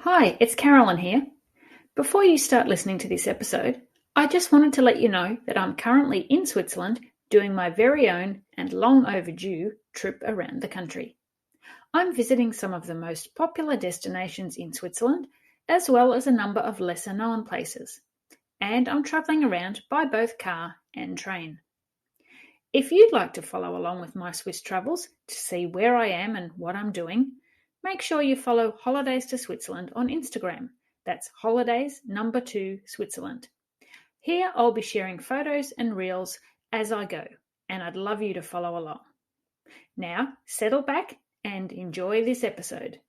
Hi, it's Carolyn here. Before you start listening to this episode, I just wanted to let you know that I'm currently in Switzerland doing my very own and long overdue trip around the country. I'm visiting some of the most popular destinations in Switzerland, as well as a number of lesser known places, and I'm travelling around by both car and train. If you'd like to follow along with my Swiss travels to see where I am and what I'm doing, make sure you follow Holidays to Switzerland on Instagram. That's holidays2 Switzerland. Here I'll be sharing photos and reels as I go, and I'd love you to follow along. Now, settle back and enjoy this episode.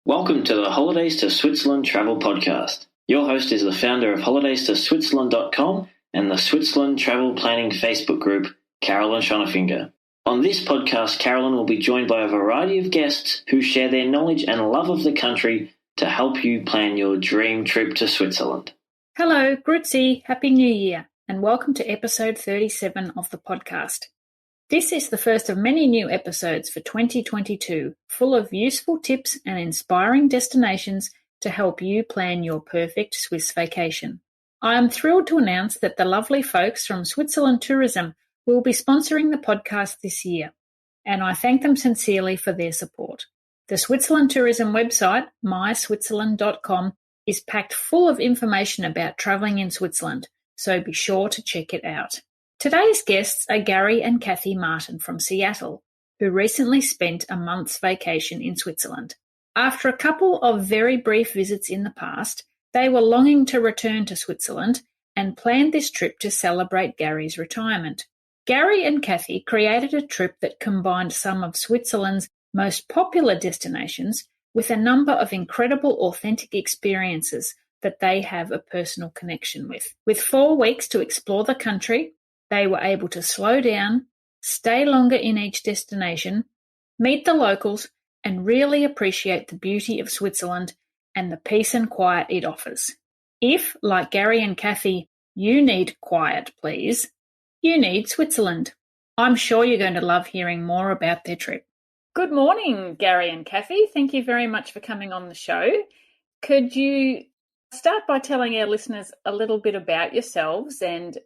Welcome to the Holidays to Switzerland Travel Podcast. Your host is the founder of holidaysto-switzerland.com and the Switzerland Travel Planning Facebook group, Carolyn Schonnefinger. On this podcast, Carolyn will be joined by a variety of guests who share their knowledge and love of the country to help you plan your dream trip to Switzerland. Hello, Grüezi, Happy New Year, and welcome to episode 37 of the podcast. This is the first of many new episodes for 2022, full of useful tips and inspiring destinations to help you plan your perfect Swiss vacation. I am thrilled to announce that the lovely folks from Switzerland Tourism will be sponsoring the podcast this year, and I thank them sincerely for their support. The Switzerland Tourism website, myswitzerland.com, is packed full of information about travelling in Switzerland, so be sure to check it out. Today's guests are Gary and Cathy Martin from Seattle, who recently spent a month's vacation in Switzerland. After a couple of very brief visits in the past, they were longing to return to Switzerland and planned this trip to celebrate Gary's retirement. Gary and Cathy created a trip that combined some of Switzerland's most popular destinations with a number of incredible authentic experiences that they have a personal connection with. With 4 weeks to explore the country, they were able to slow down, stay longer in each destination, meet the locals, and really appreciate the beauty of Switzerland and the peace and quiet it offers. If, like Gary and Cathy, you need quiet, please, you need Switzerland. I'm sure you're going to love hearing more about their trip. Good morning, Gary and Cathy. Thank you very much for coming on the show. Could you start by telling our listeners a little bit about yourselves and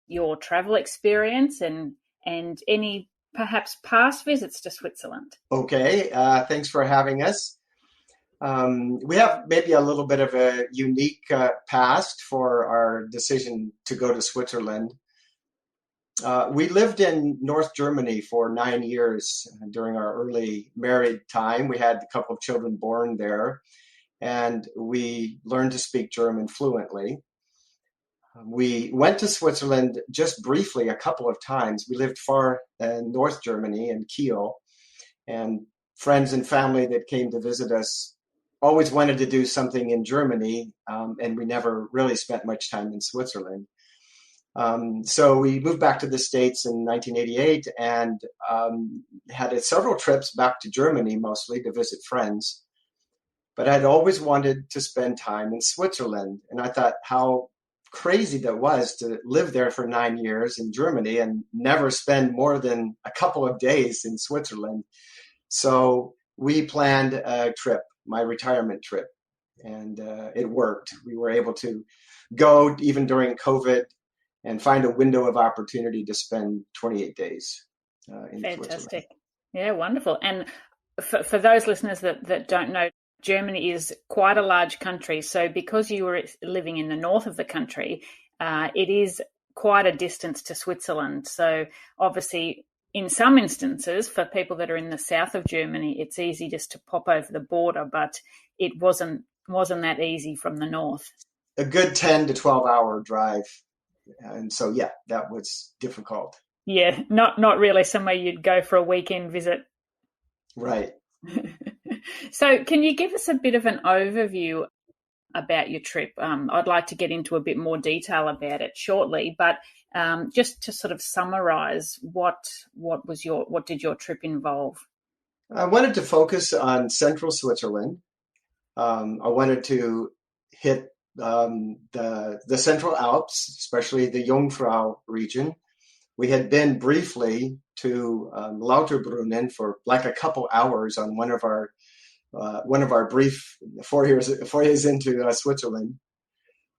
your travel experience and any perhaps past visits to Switzerland? Okay, thanks for having us. We have maybe a little bit of a unique past for our decision to go to Switzerland. We lived in North Germany for 9 years during our early married time. We had a couple of children born there, and we learned to speak German fluently. We went to Switzerland just briefly a couple of times. We lived far in North Germany in Kiel, and friends and family that came to visit us always wanted to do something in Germany, and we never really spent much time in Switzerland. So we moved back to the States in 1988 and had several trips back to Germany, mostly to visit friends. But I'd always wanted to spend time in Switzerland, and I thought how crazy that was to live there for 9 years in Germany and never spend more than a couple of days in Switzerland. So we planned a trip, my retirement trip, and it worked. We were able to go even during COVID and find a window of opportunity to spend 28 days in Fantastic. Switzerland. Yeah, wonderful. And for those listeners that don't know, Germany is quite a large country. So because you were living in the north of the country, it is quite a distance to Switzerland. So obviously, in some instances, for people that are in the south of Germany, it's easy just to pop over the border, but it wasn't that easy from the north. A good 10 to 12 hour drive. And so, yeah, that was difficult. Yeah, not really somewhere you'd go for a weekend visit. Right. So can you give us a bit of an overview about your trip? I'd like to get into a bit more detail about it shortly, but just to sort of summarize, what did your trip involve? I wanted to focus on central Switzerland. I wanted to hit the Central Alps, especially the Jungfrau region, We had been briefly to Lauterbrunnen for like a couple hours on one of our brief forays into Switzerland.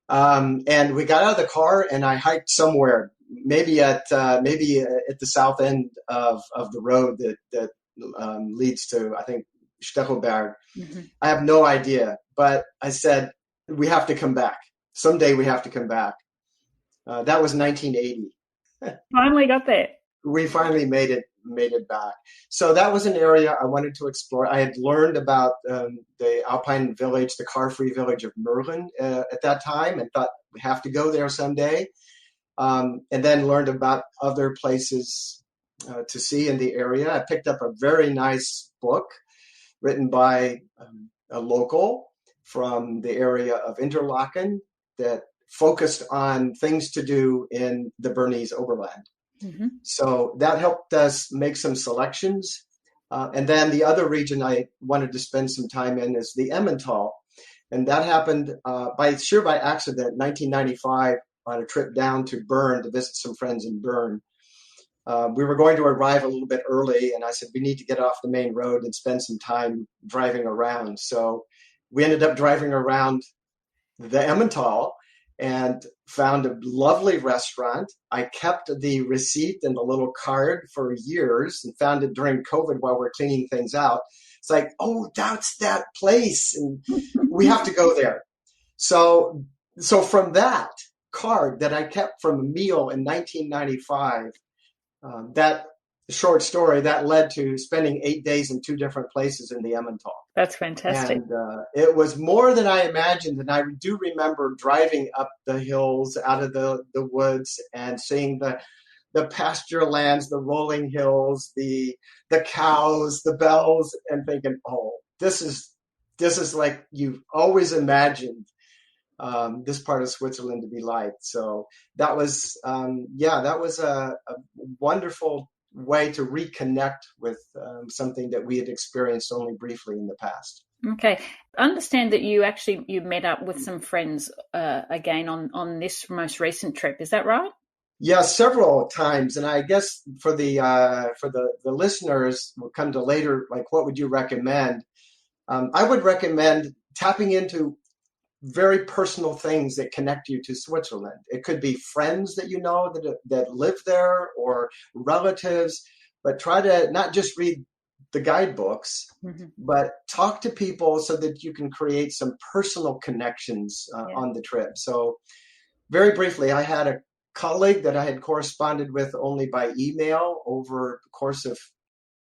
And we got out of the car and I hiked somewhere, maybe at the south end of the road that leads to, I think, Stechelberg. Mm-hmm. I have no idea, but I said, we have to come back. Someday we have to come back. That was 1980. Finally got there. We finally made it back. So that was an area I wanted to explore. I had learned about the Alpine village, the car-free village of Merlin at that time, and thought we have to go there someday. And then learned about other places to see in the area. I picked up a very nice book written by a local from the area of Interlaken that focused on things to do in the Bernese Oberland. Mm-hmm. So that helped us make some selections. And then the other region I wanted to spend some time in is the Emmental. And that happened by accident, 1995, on a trip down to Bern to visit some friends in Bern. We were going to arrive a little bit early, and I said, we need to get off the main road and spend some time driving around. So we ended up driving around the Emmental and found a lovely restaurant. I kept the receipt and the little card for years and found it during COVID while we're cleaning things out. It's like, oh, that's that place, and we have to go there. So from that card that I kept from a meal in 1995, that short story, that led to spending 8 days in 2 different places in the Emmental. That's fantastic. And it was more than I imagined. And I do remember driving up the hills out of the woods and seeing the pasture lands, the rolling hills, the cows, the bells, and thinking, oh, this is like you've always imagined this part of Switzerland to be like. So that was a wonderful way to reconnect with something that we had experienced only briefly in the past. Okay. I understand that you met up with some friends again on this most recent trip. Is that right? Yeah, several times. And I guess for the listeners who come to later, like, what would you recommend? I would recommend tapping into very personal things that connect you to Switzerland. It could be friends that you know that live there, or relatives, but try to not just read the guidebooks, mm-hmm. but talk to people so that you can create some personal connections on the trip. So very briefly, I had a colleague that I had corresponded with only by email over the course of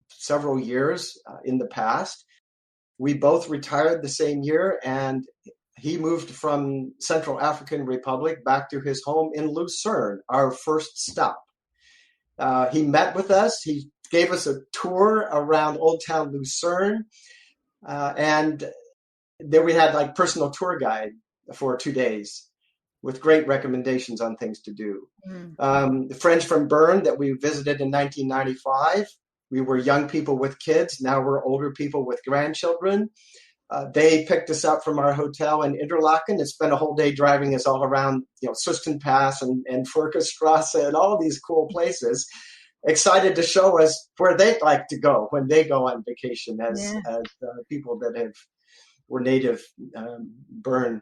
several years in the past. We both retired the same year, and he moved from Central African Republic back to his home in Lucerne, our first stop. He met with us. He gave us a tour around Old Town Lucerne. And then we had like personal tour guide for 2 days with great recommendations on things to do. The friends from Bern that we visited in 1995, we were young people with kids. Now we're older people with grandchildren. They picked us up from our hotel in Interlaken and spent a whole day driving us all around, Susten Pass and Furkastrasse and all these cool places, excited to show us where they'd like to go when they go on vacation as people that were native Bern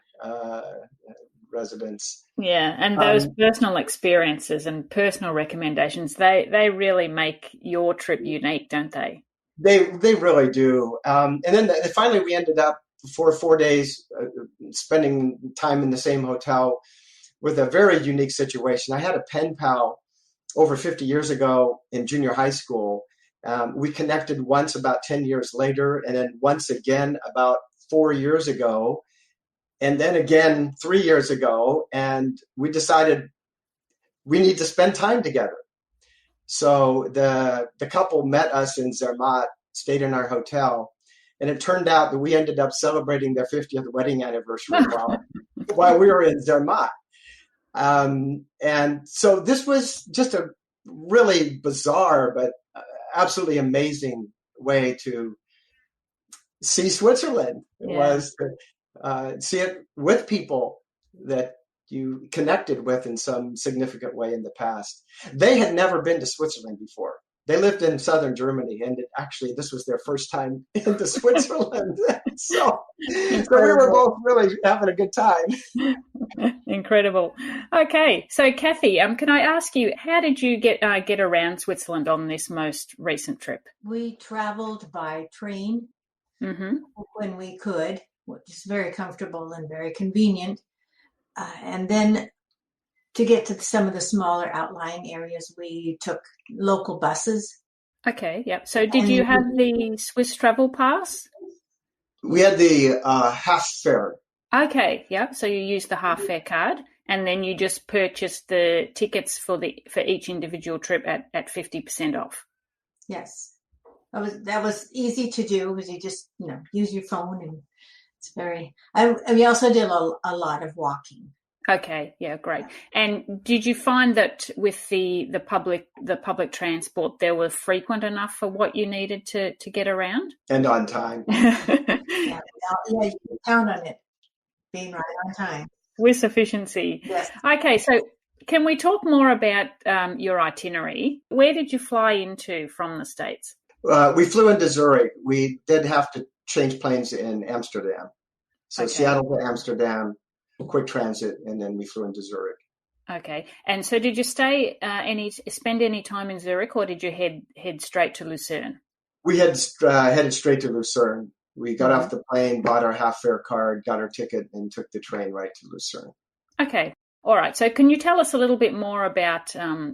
residents. Yeah, and those personal experiences and personal recommendations, they really make your trip unique, don't they? They really do. And then finally we ended up for 4 days spending time in the same hotel with a very unique situation. I had a pen pal over 50 years ago in junior high school. We connected once about 10 years later, and then once again about 4 years ago, and then again 3 years ago. And we decided we need to spend time together. So the couple met us in Zermatt, stayed in our hotel, and it turned out that we ended up celebrating their 50th wedding anniversary while we were in Zermatt. And so this was just a really bizarre but absolutely amazing way to see Switzerland. It was to see it with people that you connected with in some significant way in the past. They had never been to Switzerland before. They lived in southern Germany, and this was their first time into Switzerland. So we were both really having a good time. Incredible. Okay, so Cathy, can I ask you, how did you get around Switzerland on this most recent trip? We traveled by train when we could, which is very comfortable and very convenient. And then to get to some of the smaller outlying areas, we took local buses. Okay, yep. So did you have the Swiss travel pass? We had the half fare. Okay, yep. So you used the half fare card, and then you just purchased the tickets for each individual trip at 50% off. Yes, that was easy to do because you just use your phone, and it's very. We also did a lot of walking. Okay, yeah, great. And did you find that with the public transport, they were frequent enough for what you needed to get around? And on time. Yeah, you can count on it being right on time. With efficiency. Yes. Okay, so can we talk more about your itinerary? Where did you fly into from the States? We flew into Zurich. We did have to change planes in Amsterdam. So okay. Seattle to Amsterdam, quick transit, and then we flew into Zurich. Okay. And so did you spend any time in Zurich, or did you head straight to Lucerne? We headed straight to Lucerne. We got off the plane, bought our half fare card, got our ticket, and took the train right to Lucerne. Okay. All right. So can you tell us a little bit more about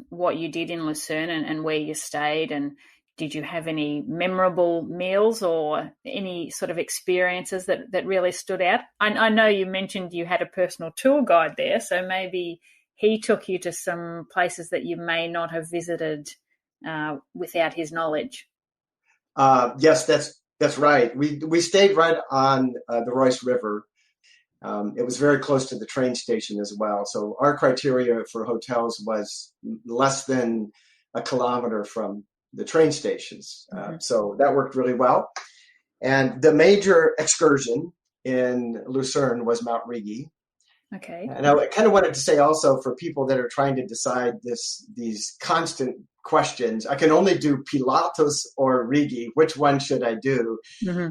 what you did in Lucerne and where you stayed, and did you have any memorable meals or any sort of experiences that really stood out? I know you mentioned you had a personal tour guide there, so maybe he took you to some places that you may not have visited without his knowledge. Yes, that's right. We stayed right on the Reuss River. It was very close to the train station as well. So our criteria for hotels was less than a kilometer from the train stations. So that worked really well. And the major excursion in Lucerne was Mount Rigi. Okay. And I kind of wanted to say also, for people that are trying to decide these constant questions, I can only do Pilatus or Rigi. Which one should I do?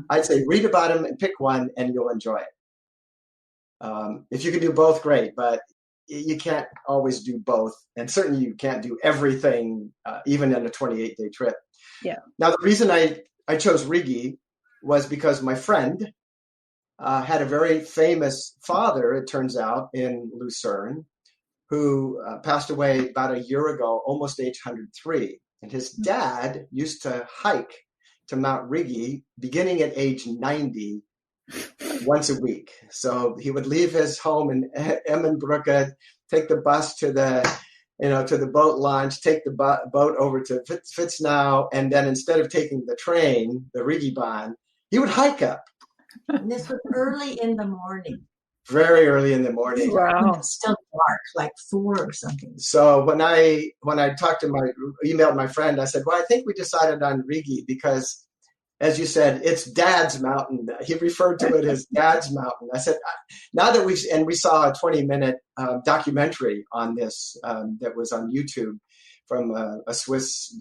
I'd say read about them and pick one and you'll enjoy it. If you can do both, great, but you can't always do both. And certainly you can't do everything, even in a 28-day trip. Yeah. Now, the reason I chose Rigi was because my friend had a very famous father, it turns out, in Lucerne, who passed away about a year ago, almost age 103. And his dad used to hike to Mount Rigi beginning at age 90 once a week. So he would leave his home in Emmenbrücke, take the bus to the boat launch, take the boat over to Fitznau, and then instead of taking the train, the Rigi Bahn, he would hike up. And this was early in the morning. Very early in the morning. Wow. It's still dark, like 4 or something. So when I emailed my friend, I said, well, I think we decided on Rigi because, as you said, it's Dad's mountain. He referred to it as Dad's mountain. I said, now that we saw a 20-minute documentary on this that was on YouTube from a Swiss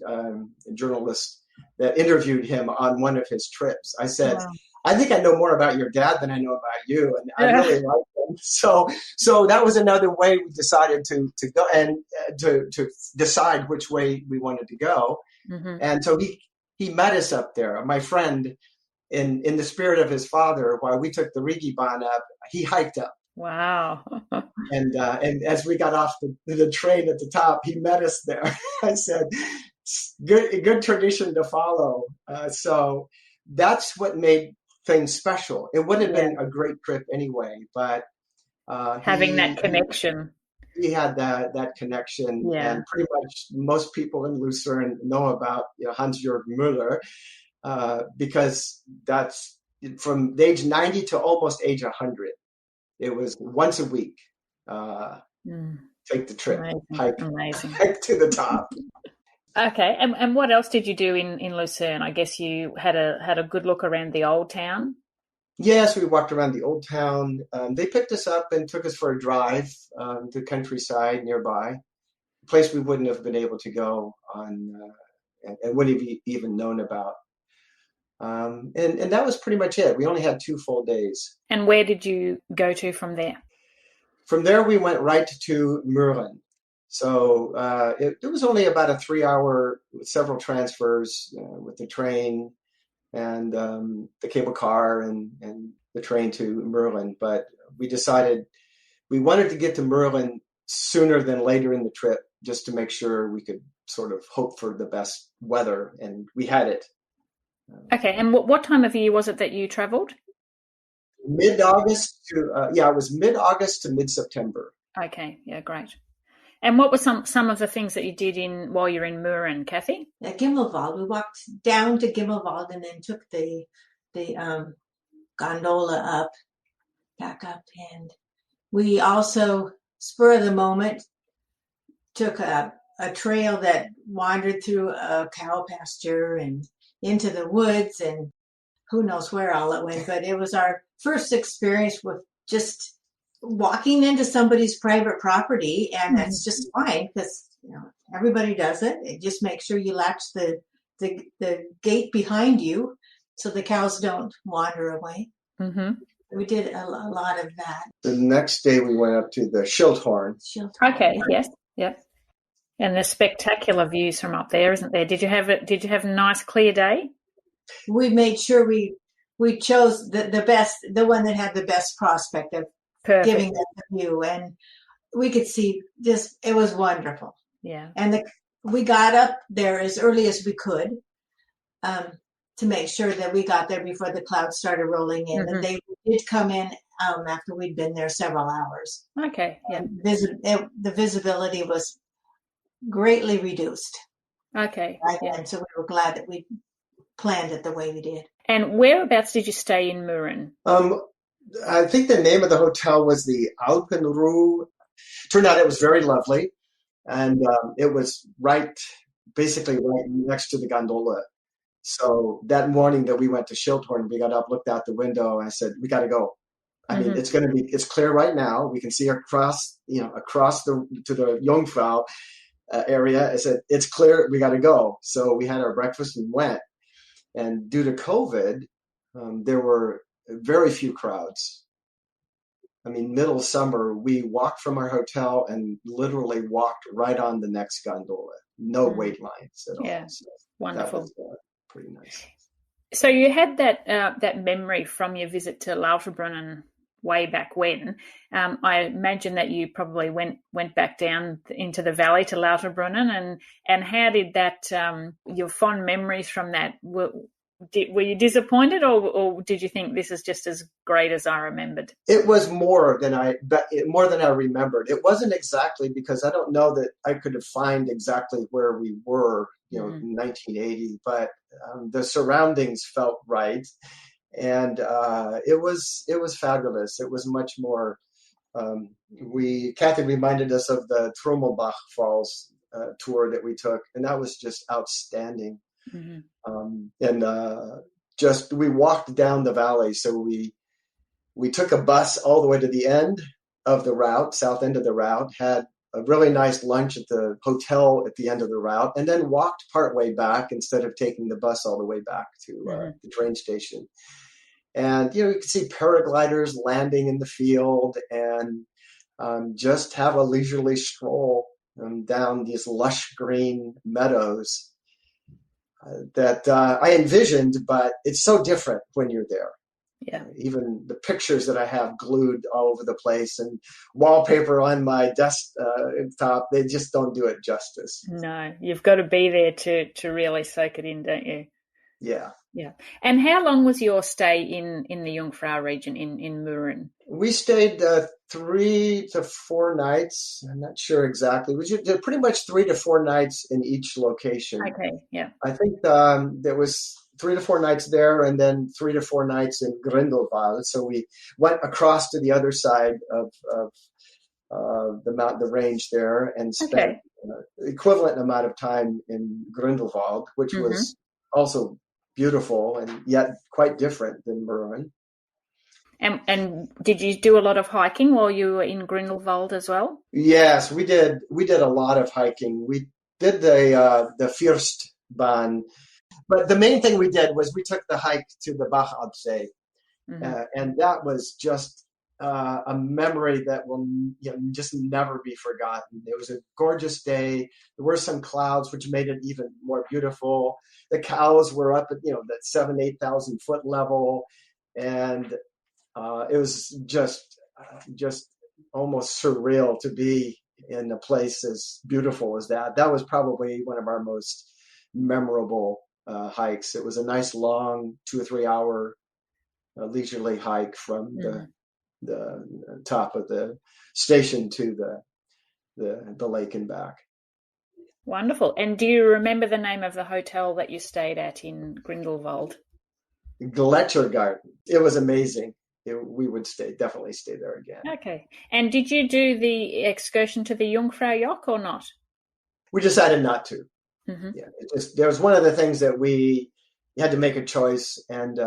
journalist that interviewed him on one of his trips. I said, wow. I think I know more about your dad than I know about you, and I really like him. So that was another way we decided to go and to decide which way we wanted to go. And so he met us up there. My friend, in the spirit of his father, while we took the Rigi Bahn up, he hiked up. Wow. and as we got off the train at the top, he met us there. I said, good tradition to follow. So that's what made things special. It would have been a great trip anyway, but having that connection. He had that connection, and pretty much most people in Lucerne know about Hans-Jörg Müller because that's from age 90 to almost age 100. It was once a week. Take the trip, hike to the top. Okay, and what else did you do in Lucerne? I guess you had a good look around the old town. Yes, we walked around the old town. They picked us up and took us for a drive to the countryside nearby, a place we wouldn't have been able to go on and wouldn't have even known about. And that was pretty much it. We only had 2 full days. And where did you go to from there? From there, we went right to Meuren. So it was only about a 3-hour with several transfers with the train and the cable car and the train to Meuren. But we decided we wanted to get to Meuren sooner than later in the trip, just to make sure we could sort of hope for the best weather, and we had it. Okay, and what time of year was it that you travelled? Mid-August to it was mid-August to mid-September. Okay, yeah, great. And what were some of the things that you did while you're in Meuren, Cathy? At Gimmelwald, we walked down to Gimmelwald and then took the gondola back up, and we also, spur of the moment, took a trail that wandered through a cow pasture and into the woods, and who knows where all it went, but it was our first experience with just walking into somebody's private property, and that's just fine because everybody does it. Just make sure you latch the gate behind you so the cows don't wander away. Mm-hmm. We did a lot of that. The next day we went up to the Schildhorn. Okay, yes, yep. And the spectacular views from up there, isn't there? Did you have a nice clear day? We made sure we chose the best, the one that had the best prospect of giving us the view, and we could see this. It was wonderful. Yeah. And we got up there as early as we could to make sure that we got there before the clouds started rolling in. Mm-hmm. And they did come in after we'd been there several hours. Okay. Yeah. The visibility was greatly reduced. Okay. Right? Yeah. And so we were glad that we planned it the way we did. And whereabouts did you stay in Meuren? I think the name of the hotel was the Alpenruhe. Turned out it was very lovely, and it was basically right next to the gondola. So that morning that we went to Schildhorn, we got up, looked out the window, and I said, "We got to go." I mean, it's clear right now. We can see across to the Jungfrau area. I said, "It's clear. We got to go." So we had our breakfast and went. And due to COVID, there were very few crowds. I mean, middle summer, we walked from our hotel and literally walked right on the next gondola. No wait lines at all. Yeah, so wonderful. That was pretty nice. So you had that memory from your visit to Lauterbrunnen way back when. I imagine that you probably went back down into the valley to Lauterbrunnen, and how did that your fond memories from that were you disappointed, or did you think this is just as great as I remembered? It was more than I remembered. It wasn't exactly, because I don't know that I could find exactly where we were, in 1980, but the surroundings felt right. And it was fabulous. It was much more. Cathy reminded us of the Trommelbach Falls tour that we took, and that was just outstanding. Mm-hmm. We walked down the valley. So we took a bus all the way to the end of the route, south end of the route, had a really nice lunch at the hotel at the end of the route, and then walked partway back instead of taking the bus all the way back to the train station. And, you could see paragliders landing in the field, and just have a leisurely stroll down these lush green meadows that I envisioned, but it's so different when you're there. Yeah. Even the pictures that I have glued all over the place and wallpaper on my desktop, they just don't do it justice. No, you've got to be there to really soak it in, don't you? Yeah. Yeah. And how long was your stay in the Jungfrau region in Meuren? We stayed 3 to 4 nights. I'm not sure exactly. We did pretty much 3 to 4 nights in each location. Okay, yeah. I think there was 3 to 4 nights there, and then 3 to 4 nights in Grindelwald. So we went across to the other side of the range there, and spent equivalent amount of time in Grindelwald, which was also beautiful and yet quite different than Meuren. And did you do a lot of hiking while you were in Grindelwald as well? Yes, we did. We did a lot of hiking. We did the Fürstbahn, but the main thing we did was we took the hike to the Bachabsee, and that was just a memory that will just never be forgotten. It was a gorgeous day. There were some clouds, which made it even more beautiful. The cows were up at that 7,000-8,000 foot level, and it was just almost surreal to be in a place as beautiful as that. That was probably one of our most memorable hikes. It was a nice long 2 or 3 hour leisurely hike from the top of the station to the lake and back. Wonderful. And do you remember the name of the hotel that you stayed at in Grindelwald? Gletschergarten. It was amazing. We would definitely stay there again. Okay. And did you do the excursion to the Jungfraujoch or not? We decided not to. Yeah, there was one of the things that we had to make a choice, and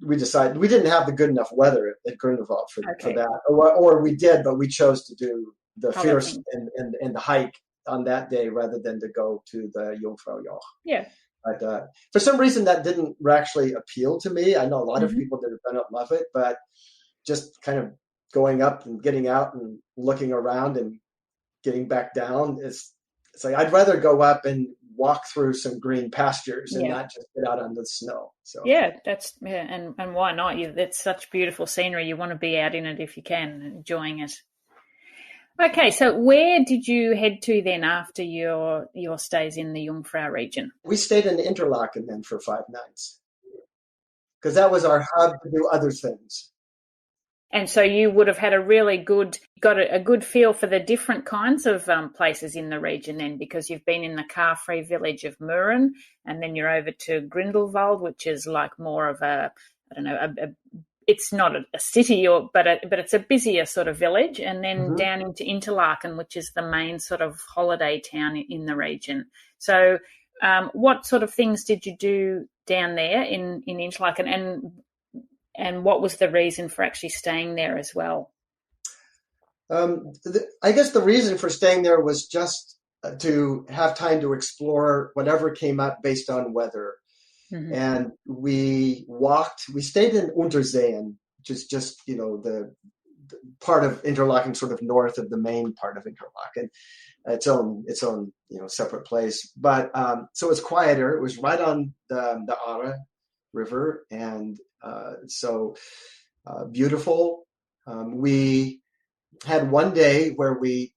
we decided we didn't have the good enough weather at Grindelwald for that, or we did, but we chose to do the Fürst and the hike on that day rather than to go to the Jungfraujoch. Yeah. But for some reason, that didn't actually appeal to me. I know a lot of people that have done it love it, but just kind of going up and getting out and looking around and getting back down, it's like I'd rather go up and walk through some green pastures and not just get out on the snow. So and why not? It's such beautiful scenery. You want to be out in it if you can, enjoying it. Okay, so where did you head to then after your stays in the Jungfrau region? We stayed in Interlaken then for 5 nights because that was our hub to do other things. And so you would have had a good feel for the different kinds of places in the region then, because you've been in the car-free village of Mürren, and then you're over to Grindelwald, which is like more of it's not a city, but it's a busier sort of village, and then down into Interlaken, which is the main sort of holiday town in the region. So what sort of things did you do down there in Interlaken, and what was the reason for actually staying there as well? I guess the reason for staying there was just to have time to explore whatever came up based on weather. And we stayed in Unterseen, which is just, the part of Interlaken, sort of north of the main part of Interlaken, its own, separate place. But so it's quieter. It was right on the Aare River, and so beautiful. We had one day where we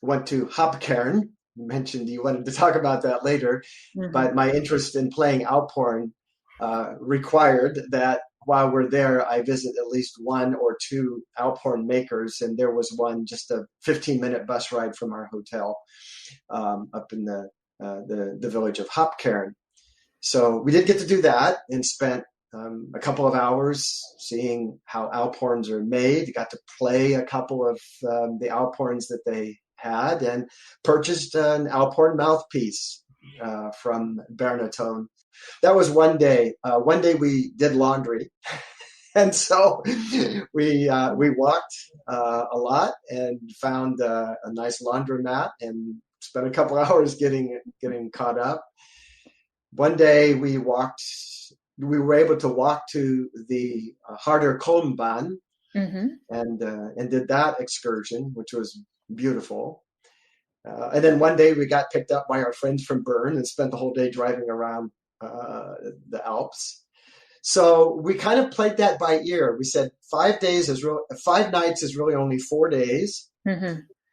went to Hopkern. You mentioned you wanted to talk about that later, but my interest in playing Alphorn required that while we're there, I visit at least 1 or 2 Alphorn makers, and there was one just a 15-minute bus ride from our hotel up in the village of Hopkern. So we did get to do that and spent a couple of hours seeing how Alphorns are made. Got to play a couple of the Alphorns that they had, and purchased an Alphorn mouthpiece from Bernatone. That was one day. One day we did laundry, and so we walked a lot and found a nice laundromat and spent a couple hours getting caught up. One day we were able to walk to the Harder Kolmbahn and did that excursion, which was beautiful. And then one day we got picked up by our friends from Bern and spent the whole day driving around the Alps. So we kind of played that by ear. We said 5 nights is really only 4 days.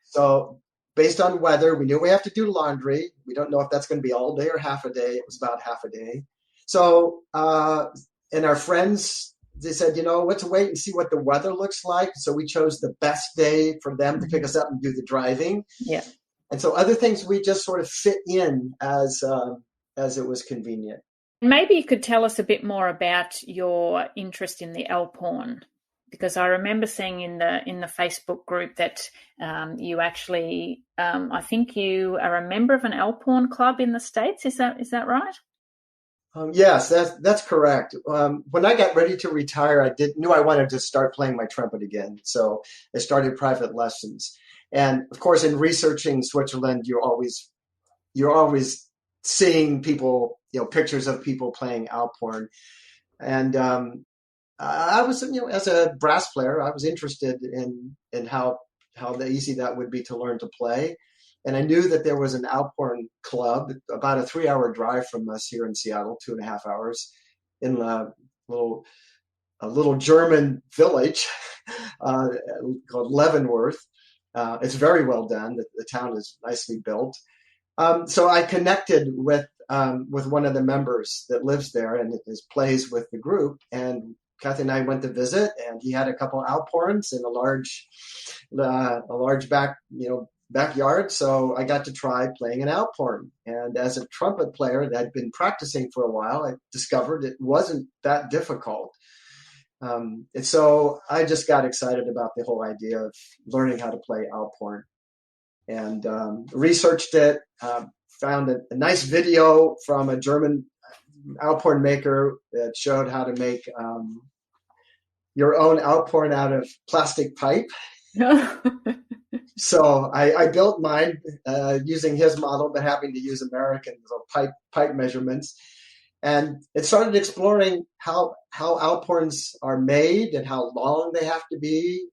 So based on weather, we knew we have to do laundry. We don't know if that's going to be all day or half a day. It was about half a day. So, and our friends, they said, let's wait and see what the weather looks like. So we chose the best day for them to pick us up and do the driving. Yeah. And so other things we just sort of fit in as it was convenient. Maybe you could tell us a bit more about your interest in the Alphorn, because I remember seeing in the Facebook group that you actually, I think you are a member of an Alphorn club in the States. Is that right? Yes, that's correct. When I got ready to retire, knew I wanted to start playing my trumpet again. So I started private lessons. And of course, in researching Switzerland, you're always seeing people, pictures of people playing Alphorn. And I was, as a brass player, I was interested in how easy that would be to learn to play. And I knew that there was an Alphorn club about a 3-hour drive from us here in Seattle, 2.5 hours, in a little German village uh, called Leavenworth. It's very well done. The town is nicely built. So I connected with one of the members that lives there and plays with the group, and Cathy and I went to visit, and he had a couple Alphorns in a large backyard. So I got to try playing an Alphorn. And as a trumpet player that I'd been practicing for a while, I discovered it wasn't that difficult. And so I just got excited about the whole idea of learning how to play Alphorn, and researched it, found a nice video from a German Alphorn maker that showed how to make your own Alphorn out of plastic pipe. So I built mine using his model, but having to use American pipe measurements. And it started exploring how Alphorns are made and how long they have to be.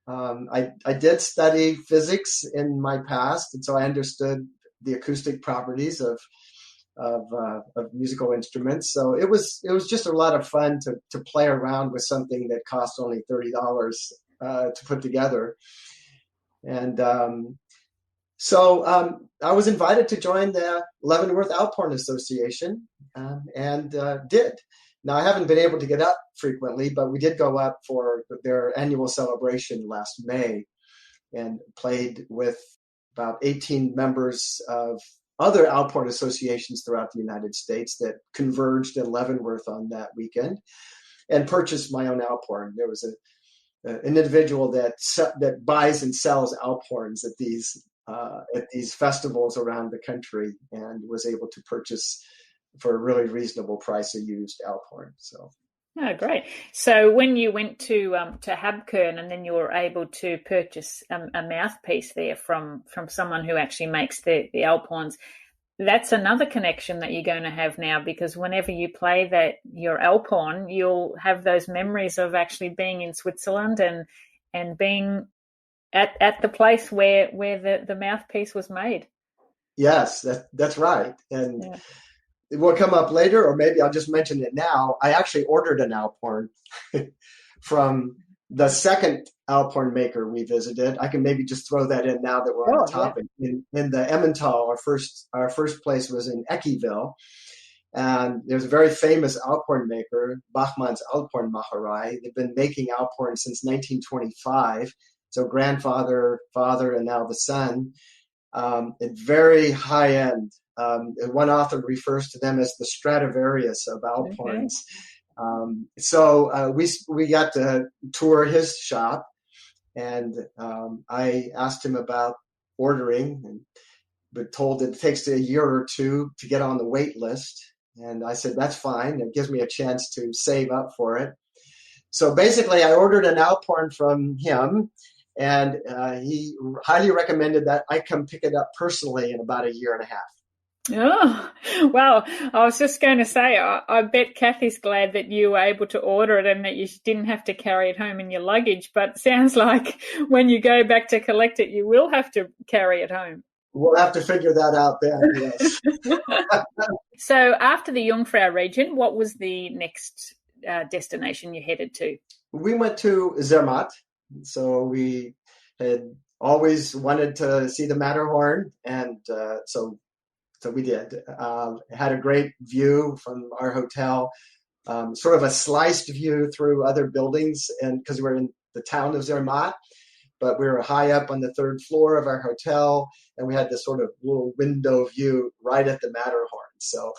I did study physics in my past, and so I understood the acoustic properties of musical instruments. So it was just a lot of fun to play around with something that cost only $30 to put together. And so I was invited to join the Leavenworth Alphorn Association, and did. Now, I haven't been able to get up frequently, but we did go up for their annual celebration last May and played with about 18 members of other Alphorn associations throughout the United States that converged in Leavenworth on that weekend, and purchased my own Alphorn. There was an individual that buys and sells Alphorns at these festivals around the country, and was able to purchase for a really reasonable price a used Alphorn. So. Oh, great. So when you went to Habkern, and then you were able to purchase a mouthpiece there from someone who actually makes the Alphorns, that's another connection that you're going to have now, because whenever you play your Alphorn, you'll have those memories of actually being in Switzerland and being at the place where the mouthpiece was made. Yes, that's right. And it will come up later, or maybe I'll just mention it now. I actually ordered an Alphorn from the second Alphorn maker we visited. I can maybe just throw that in now that we're on the topic. Yeah. In the Emmental, our first place was in Eckyville, and there's a very famous Alphorn maker, Bachmann's Alphornmacherei. They've been making Alphorn since 1925. So grandfather, father, and now the son. Very high end. One author refers to them as the Stradivarius of Alphorns. Okay. So we got to tour his shop, and I asked him about ordering, but told that it takes a year or two to get on the wait list. And I said, that's fine. It gives me a chance to save up for it. So basically, I ordered an Alphorn from him, and he highly recommended that I come pick it up personally in about a year and a half. Oh, well, I was just going to say, I bet Cathy's glad that you were able to order it and that you didn't have to carry it home in your luggage. But it sounds like when you go back to collect it, you will have to carry it home. We'll have to figure that out then, yes. So after the Jungfrau region, what was the next destination you headed to? We went to Zermatt. So we had always wanted to see the Matterhorn, and so we did. Had a great view from our hotel, sort of a sliced view through other buildings, and because we're in the town of Zermatt, but we were high up on the third floor of our hotel, and we had this sort of little window view right at the Matterhorn. So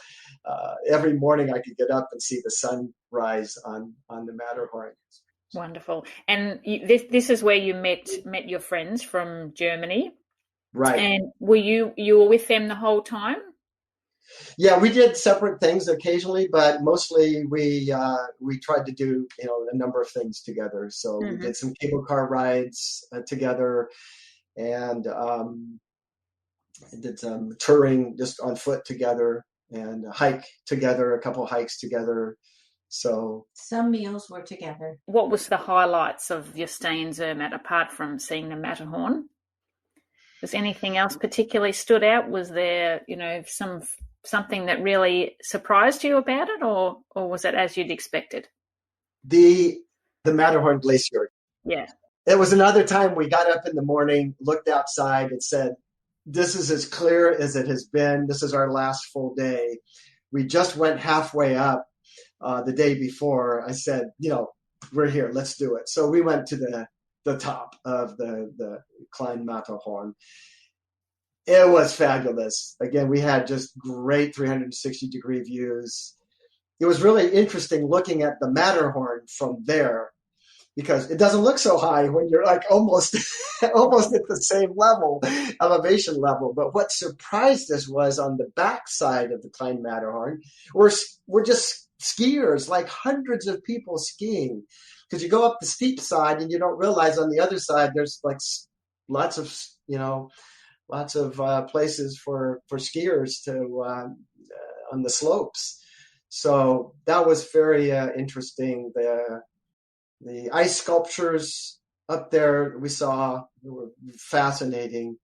every morning I could get up and see the sun rise on the Matterhorn. Wonderful. And this is where you met your friends from Germany, right? And were you were with them the whole time? Yeah, we did separate things occasionally, but mostly we tried to do a number of things together. So we did some cable car rides together, and did some touring just on foot together, and a hike together, a couple hikes together. So some meals were together. What was the highlights of your stay in Zermatt apart from seeing the Matterhorn? Was anything else particularly stood out? Was there, something that really surprised you about it, or was it as you'd expected? The Matterhorn Glacier. Yeah. It was another time we got up in the morning, looked outside, and said, "This is as clear as it has been. This is our last full day." We just went halfway up the day before. I said, "We're here. Let's do it." So we went to the top of the Klein Matterhorn. It was fabulous. Again, we had just great 360-degree views. It was really interesting looking at the Matterhorn from there, because it doesn't look so high when you're like almost almost at the same level, elevation level. But what surprised us was on the backside of the Klein Matterhorn, we're just skiers, like hundreds of people skiing. Because you go up the steep side and you don't realize on the other side there's like lots of places for skiers to on the slopes. So that was very interesting. The ice sculptures up there we saw were fascinating.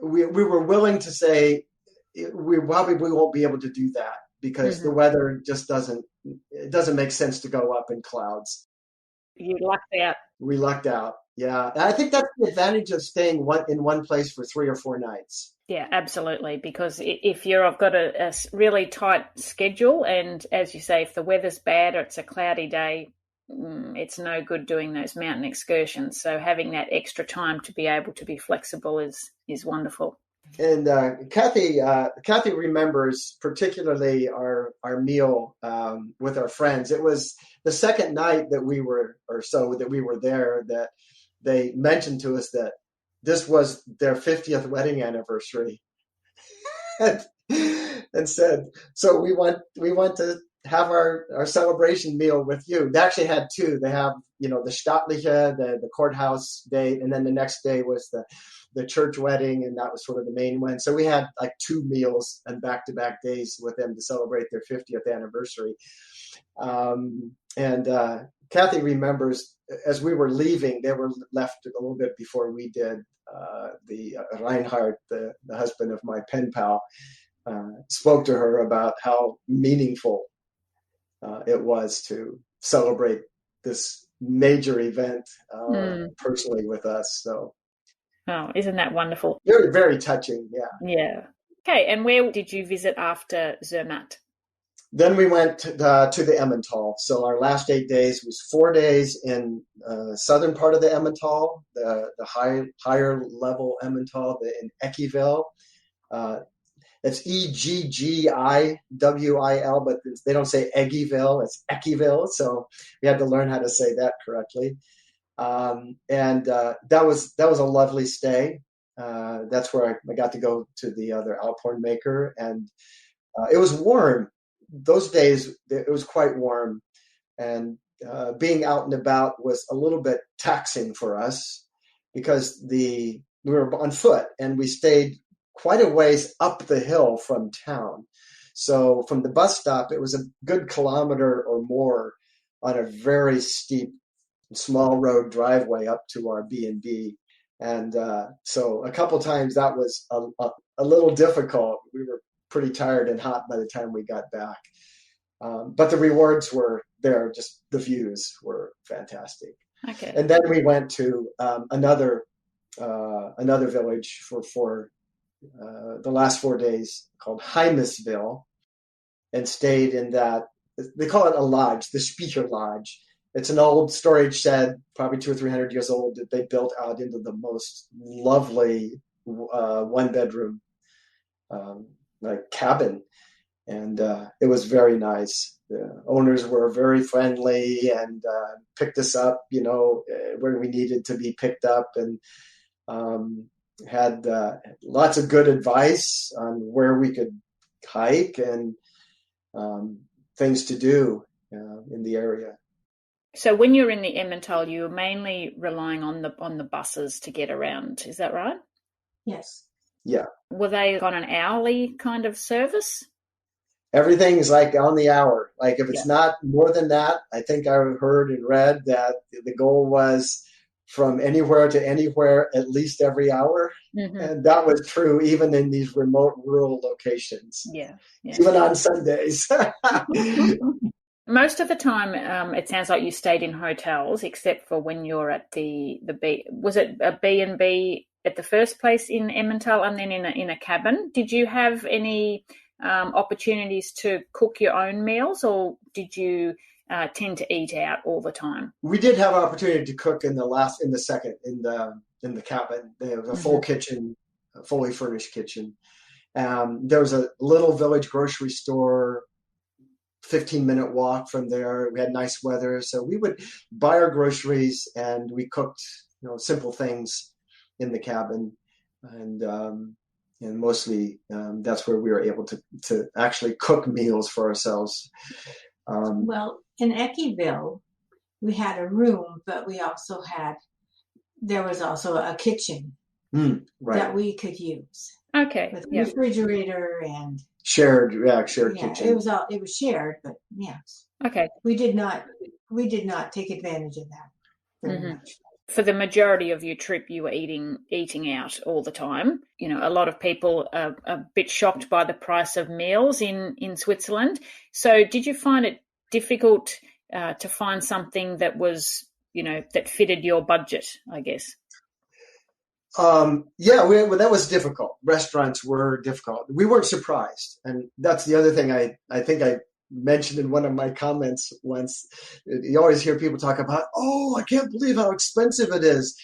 We were willing to say we probably won't be able to do that because the weather just doesn't make sense to go up in clouds. You lucked out. We lucked out. Yeah. And I think that's the advantage of staying in one place for 3 or 4 nights. Yeah, absolutely. Because if I've got a really tight schedule, and as you say, if the weather's bad or it's a cloudy day, it's no good doing those mountain excursions. So having that extra time to be able to be flexible is wonderful. And Cathy remembers particularly our meal with our friends. It was the second night that we were there that they mentioned to us that this was their 50th wedding anniversary, and said, "So we want to have our celebration meal with you." They actually had 2. They have the staatliche, the courthouse date, and then the next day was the church wedding, and that was sort of the main one. So we had like 2 meals and back-to-back days with them to celebrate their 50th anniversary. And Cathy remembers as we were leaving, they were left a little bit before we did. The Reinhard, the husband of my pen pal, spoke to her about how meaningful it was to celebrate this major event personally with us. So. Oh, isn't that wonderful? Very, very touching, yeah. Yeah. Okay, and where did you visit after Zermatt? Then we went to the Emmental. So our last 8 days was 4 days in southern part of the Emmental, the higher level Emmental, in Eckiville. It's Eggwiil, but they don't say Eggyville, it's Eckiville. So we had to learn how to say that correctly. And that was a lovely stay. That's where I got to go to the other Alphorn maker, and it was warm. Those days it was quite warm, and being out and about was a little bit taxing for us because we were on foot and we stayed quite a ways up the hill from town. So from the bus stop, it was a good kilometer or more on a very steep small road driveway up to our B&B. And so a couple times that was a little difficult. We were pretty tired and hot by the time we got back. But the rewards were there. Just the views were fantastic. Okay. And then we went to another village for the last 4 days called Heimisville, and stayed in that. They call it a lodge, the Speicher Lodge. It's an old storage shed, probably 200 or 300 years old, that they built out into the most lovely 1-bedroom cabin. And it was very nice. The owners were very friendly and picked us up, where we needed to be picked up, and had lots of good advice on where we could hike and things to do in the area. So when you're in the Emmental, you were mainly relying on the buses to get around. Is that right? Yes. Yeah. Were they on an hourly kind of service? Everything's like on the hour. Like if it's Yeah. not more than that, I think I heard and read that the goal was from anywhere to anywhere at least every hour. Mm-hmm. And that was true even in these remote rural locations. Yeah. Even on Sundays. Most of the time, it sounds like you stayed in hotels, except for when you're at the B. Was it a B&B at the first place in Emmental, and then in a cabin? Did you have any opportunities to cook your own meals, or did you tend to eat out all the time? We did have an opportunity to cook in the cabin. There was a full kitchen, a fully furnished kitchen. There was a little village grocery store, 15-minute walk from there. We had nice weather, so we would buy our groceries and we cooked, simple things in the cabin, and mostly that's where we were able to actually cook meals for ourselves. Well, in Eckyville, we had a room, but there was also a kitchen right. that we could use. Okay. With a refrigerator and shared kitchen. It was shared, but yes. Okay. We did not take advantage of that very much. For the majority of your trip, you were eating out all the time. A lot of people are a bit shocked by the price of meals in Switzerland. So did you find it difficult to find something that was, that fitted your budget, I guess? That was difficult. Restaurants were difficult. We weren't surprised. And that's the other thing I think I mentioned in one of my comments once. You always hear people talk about, oh, I can't believe how expensive it is.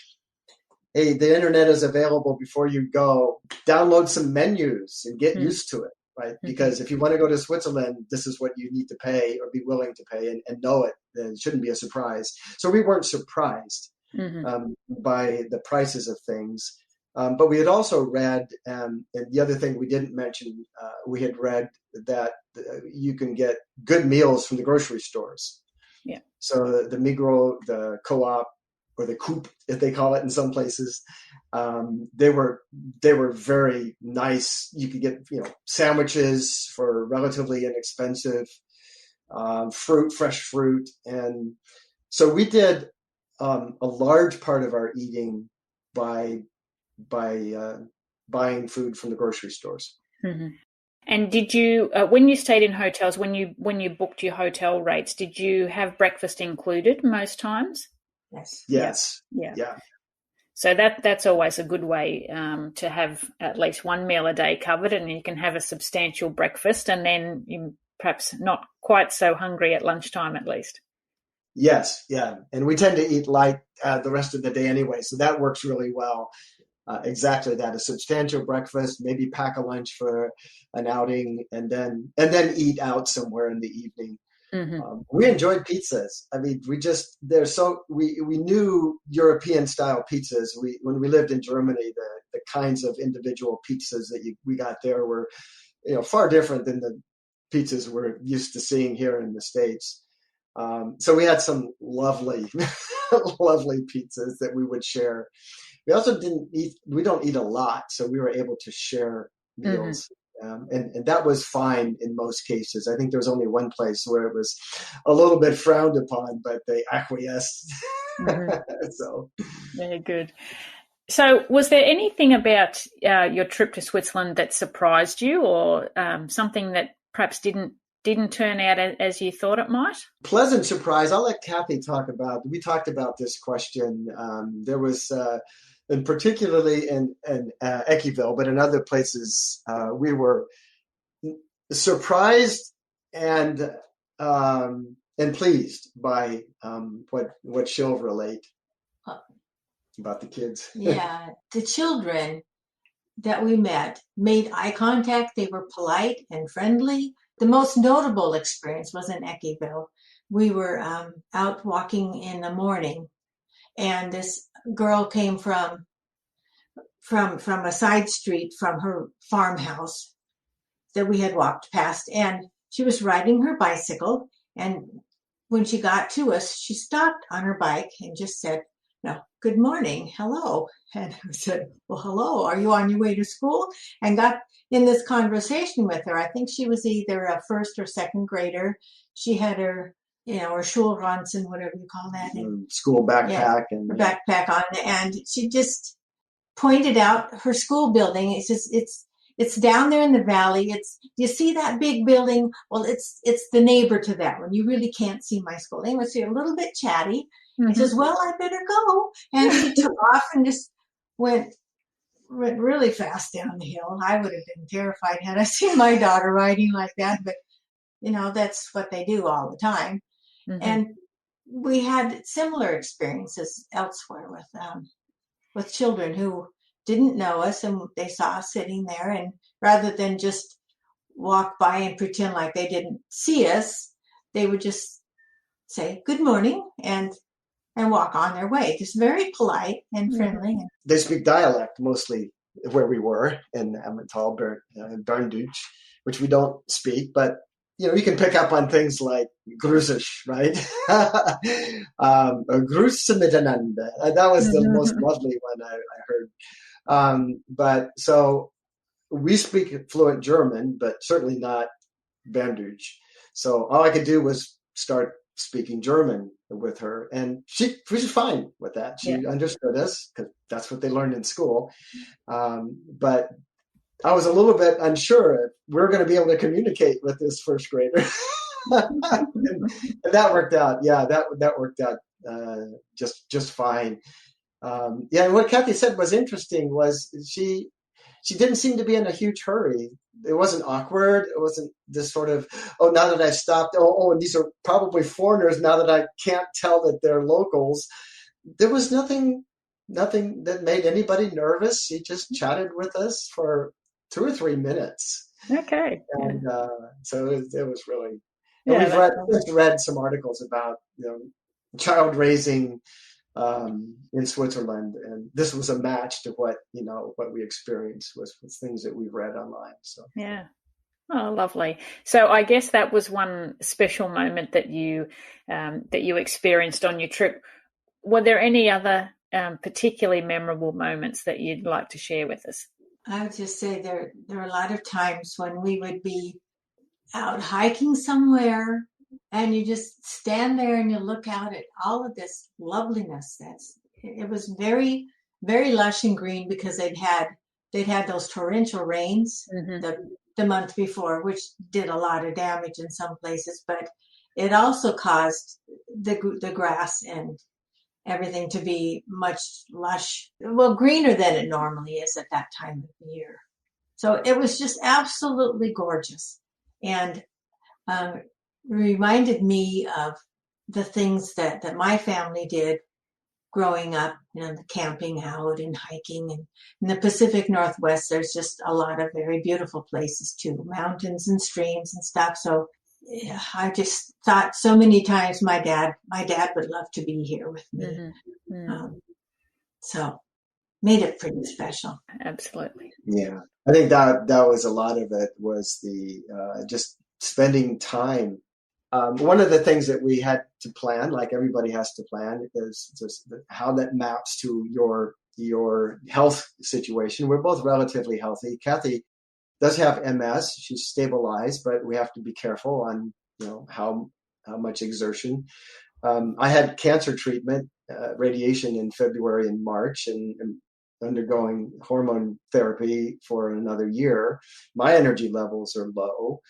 Hey, the internet is available before you go. Download some menus and get used to it, right? Because if you want to go to Switzerland, this is what you need to pay or be willing to pay and know it. Then it shouldn't be a surprise. So we weren't surprised by the prices of things. But we had also read, and the other thing we didn't mention, we had read that you can get good meals from the grocery stores. Yeah. So the Migros, the Co-op, or the Coop, if they call it in some places, they were very nice. You could get sandwiches for relatively inexpensive, fresh fruit, and so we did a large part of our eating by buying food from the grocery stores. Mm-hmm. And did you, when you stayed in hotels, when you booked your hotel rates, did you have breakfast included most times? Yes. Yeah. So that's always a good way to have at least one meal a day covered, and you can have a substantial breakfast, and then you're perhaps not quite so hungry at lunchtime at least. Yes, yeah. And we tend to eat light the rest of the day anyway, so that works really well. Exactly that, a substantial breakfast, maybe pack a lunch for an outing, and then eat out somewhere in the evening. Mm-hmm. We enjoyed pizzas. I mean, we knew European style pizzas. When we lived in Germany, the kinds of individual pizzas that we got there were, far different than the pizzas we're used to seeing here in the States. So we had some lovely, lovely pizzas that we would share. We also we don't eat a lot, so we were able to share meals. And that was fine in most cases. I think there was only one place where it was a little bit frowned upon, but they acquiesced. So very good. So was there anything about your trip to Switzerland that surprised you, or something that perhaps didn't turn out as you thought it might? Pleasant surprise. I'll let Cathy we talked about this question. There was, and particularly in Eckyville, but in other places, we were surprised and pleased by what she'll relate about the kids. Yeah, the children that we met made eye contact. They were polite and friendly. The most notable experience was in Eckyville. We were out walking in the morning, and this girl came from a side street from her farmhouse, that we had walked past, and she was riding her bicycle. And when she got to us, she stopped on her bike and just said, "No, good morning, hello." And I said, "Well, hello, are you on your way to school?" And got in this conversation with her. I think she was either a first or second grader. She had her, her Schulranzen, whatever you call that. School backpack. Her backpack on. And she just pointed out her school building. It's down there in the valley. Do you see that big building? Well, it's the neighbor to that one. You really can't see my school. Anyway, so you're a little bit chatty. He says, "Well, I better go." And she took off and just went really fast down the hill. I would have been terrified had I seen my daughter riding like that, but that's what they do all the time. And we had similar experiences elsewhere with children who didn't know us, and they saw us sitting there, and rather than just walk by and pretend like they didn't see us, they would just say good morning and walk on their way. Just very polite and friendly. They speak dialect mostly where we were in Emmental, Berndeutsch, which we don't speak, but you can pick up on things like Grüßisch, right? Grüße miteinander. That was the most lovely one I heard. But so we speak fluent German, but certainly not Berndeutsch. So all I could do was start speaking German with her, and she was fine with that. She understood us because that's what they learned in school. But I was a little bit unsure if we're going to be able to communicate with this first grader. and that worked out. Yeah, that worked out just fine. And what Cathy said was interesting was she didn't seem to be in a huge hurry. It wasn't awkward. It wasn't this sort of, oh, now that I've stopped, and these are probably foreigners now that I can't tell that they're locals. There was nothing that made anybody nervous. She just chatted with us for 2 or 3 minutes. Okay. And so it was really, and we've read some articles about child raising in Switzerland, and this was a match to what we experienced with things that we've read online. So yeah. Oh, lovely. So I guess that was one special moment that you experienced on your trip. Were there any other particularly memorable moments that you'd like to share with us? I would just say there are a lot of times when we would be out hiking somewhere, and you just stand there and you look out at all of this loveliness. It was very, very lush and green because they'd had those torrential rains the month before, which did a lot of damage in some places, but it also caused the grass and everything to be much lush, greener than it normally is at that time of the year. So it was just absolutely gorgeous, and reminded me of the things that my family did growing up, the camping out and hiking. And in the Pacific Northwest, there's just a lot of very beautiful places too, mountains and streams and stuff. So I just thought so many times my dad would love to be here with me. So made it pretty special. Absolutely. Yeah. I think that was a lot of it, was the just spending time. One of the things that we had to plan, like everybody has to plan, is just how that maps to your health situation. We're both relatively healthy. Cathy does have MS. She's stabilized, but we have to be careful on how much exertion. I had cancer treatment, radiation in February and March, and undergoing hormone therapy for another year. My energy levels are low.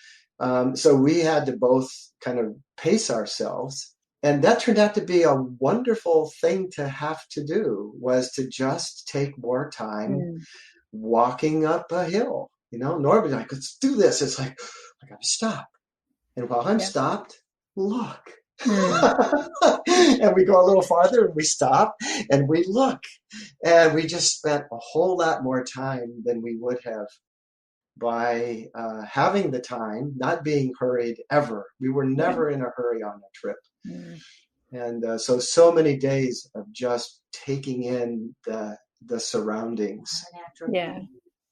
So we had to both kind of pace ourselves. And that turned out to be a wonderful thing to have to do, was to just take more time walking up a hill. Normally like, let's do this. It's like, I got to stop. And while I'm stopped, look. And we go a little farther and we stop and we look. And we just spent a whole lot more time than we would have by having the time, not being hurried ever. We were never in a hurry on a trip. And so many days of just taking in the surroundings. Yeah.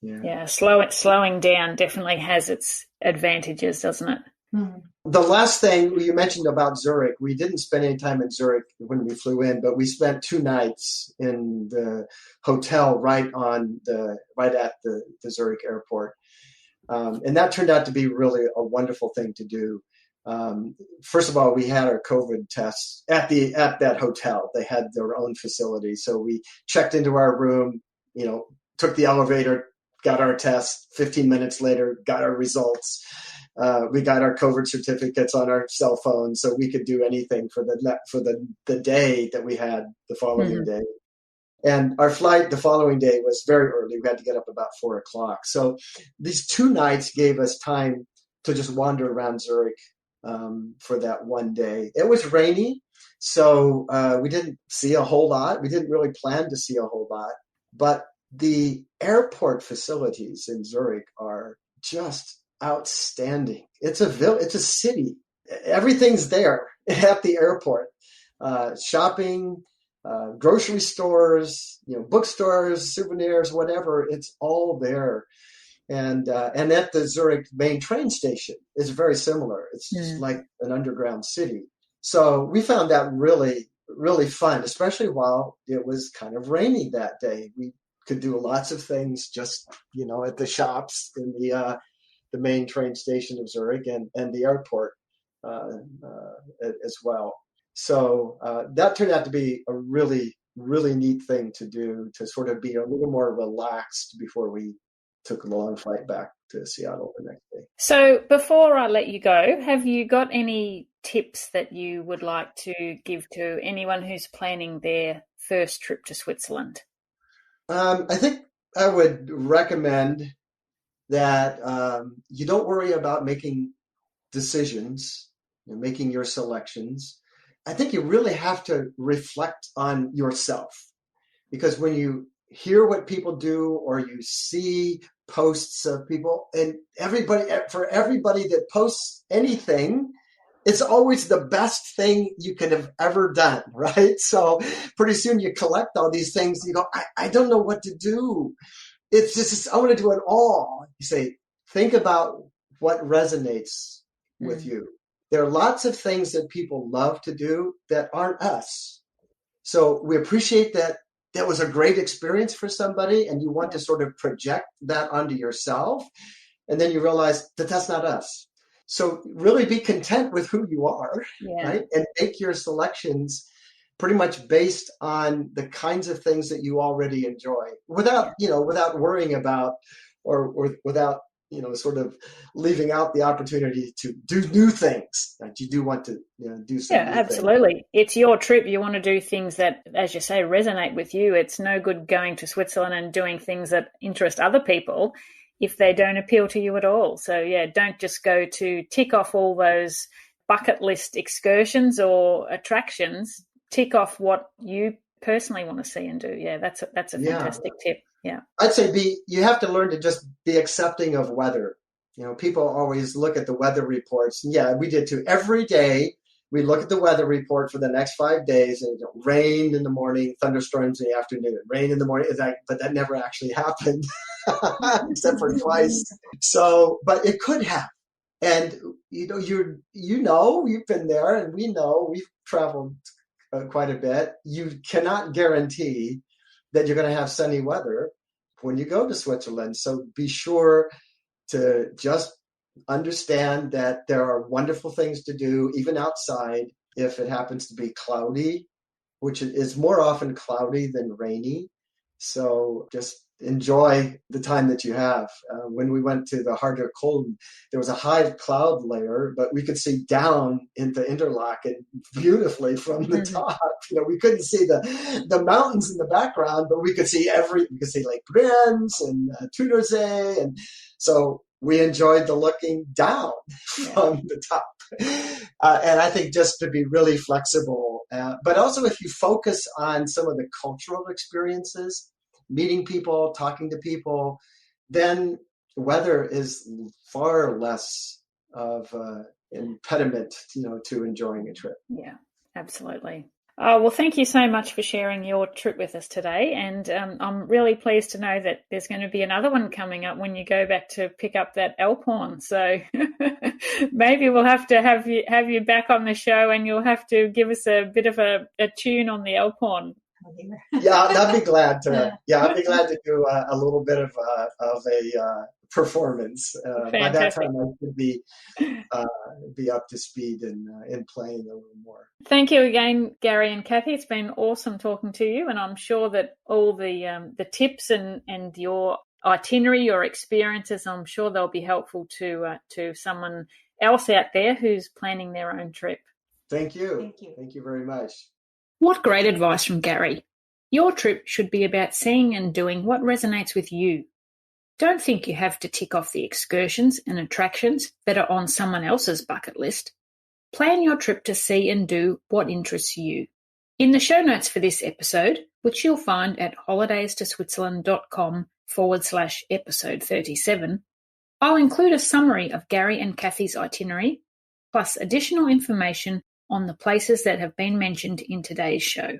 Yeah. Slowing down definitely has its advantages, doesn't it? Mm-hmm. The last thing you mentioned about Zurich, we didn't spend any time in Zurich when we flew in, but we spent 2 nights in the hotel right at the Zurich airport. And that turned out to be really a wonderful thing to do. First of all, we had our COVID tests at that hotel. They had their own facility. So we checked into our room, took the elevator, got our test. 15 minutes later, got our results. We got our COVID certificates on our cell phones, so we could do anything for the day that we had the following day. And our flight the following day was very early. We had to get up about 4:00. So these 2 nights gave us time to just wander around Zurich for that one day. It was rainy, so we didn't see a whole lot. We didn't really plan to see a whole lot. But the airport facilities in Zurich are just outstanding. It's a city. Everything's there at the airport. Shopping, grocery stores, bookstores, souvenirs, whatever. It's all there. And at the Zurich main train station is very similar. It's just like an underground city. So we found that really, really fun, especially while it was kind of rainy that day. We could do lots of things just, at the shops in the main train station of Zurich and the airport as well. So that turned out to be a really, really neat thing to do, to sort of be a little more relaxed before we took a long flight back to Seattle the next day. So before I let you go, have you got any tips that you would like to give to anyone who's planning their first trip to Switzerland? I think I would recommend that you don't worry about making decisions, making your selections. I think you really have to reflect on yourself, because when you hear what people do or you see posts of people, and for everybody that posts anything, it's always the best thing you could have ever done, right? So pretty soon you collect all these things and you go, I don't know what to do. It's just, I want to do it all. You say, think about what resonates with you. There are lots of things that people love to do that aren't us. So we appreciate that was a great experience for somebody, and you want to sort of project that onto yourself. And then you realize that that's not us. So really be content with who you are, right? And make your selections pretty much based on the kinds of things that you already enjoy, without worrying about or without, sort of leaving out the opportunity to do new things that you do want to do some new absolutely things. It's your trip. You want to do things that, as you say, resonate with you. It's no good going to Switzerland and doing things that interest other people if they don't appeal to you at all. So don't just go to tick off all those bucket list excursions or attractions. Tick off what you personally want to see and do. That's a fantastic tip. I'd say you have to learn to just be accepting of weather. People always look at the weather reports. We did too. Every day we look at the weather report for the next 5 days, and rain in the morning, thunderstorms in the afternoon, rain in the morning. But that never actually happened, except for twice. So, but it could happen. And you've been there, and we know we've traveled quite a bit. You cannot guarantee that you're going to have sunny weather when you go to Switzerland. So be sure to just understand that there are wonderful things to do, even outside, if it happens to be cloudy, which is more often cloudy than rainy. So just enjoy the time that you have. When we went to the Harder Koln, there was a high cloud layer, but we could see down into Interlaken beautifully from the top. We couldn't see the mountains in the background, but we could see Lake Brienz and Thunersee, and so we enjoyed the looking down from the top. And I think just to be really flexible, but also if you focus on some of the cultural experiences, meeting people, talking to people, then weather is far less of an impediment, to enjoying a trip. Yeah, absolutely. Oh, well, thank you so much for sharing your trip with us today. And I'm really pleased to know that there's going to be another one coming up when you go back to pick up that elk horn. So maybe we'll have to have you back on the show, and you'll have to give us a bit of a tune on the elk horn. Yeah, I'd be glad to. Yeah, I'd be glad to do a little bit of a performance. By that time, I could be up to speed in playing a little more. Thank you again, Gary and Cathy. It's been awesome talking to you, and I'm sure that all the tips and your itinerary, your experiences, I'm sure they'll be helpful to someone else out there who's planning their own trip. Thank you. Thank you very much. What great advice from Gary. Your trip should be about seeing and doing what resonates with you. Don't think you have to tick off the excursions and attractions that are on someone else's bucket list. Plan your trip to see and do what interests you. In the show notes for this episode, which you'll find at holidaystoswitzerland.com/episode 37, I'll include a summary of Gary and Cathy's itinerary, plus additional information on the places that have been mentioned in today's show.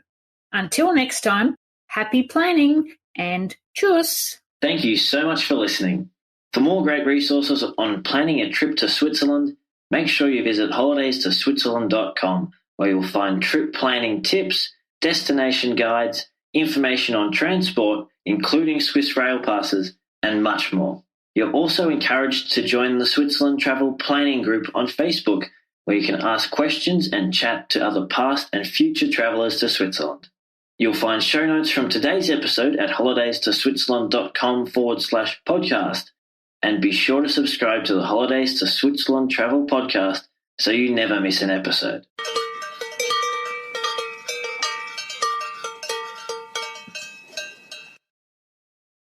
Until next time, happy planning and tschüss! Thank you so much for listening. For more great resources on planning a trip to Switzerland, make sure you visit holidaystoswitzerland.com, where you'll find trip planning tips, destination guides, information on transport, including Swiss rail passes, and much more. You're also encouraged to join the Switzerland Travel Planning Group on Facebook, where you can ask questions and chat to other past and future travellers to Switzerland. You'll find show notes from today's episode at holidaystoswitzerland.com/podcast. And be sure to subscribe to the Holidays to Switzerland Travel podcast so you never miss an episode.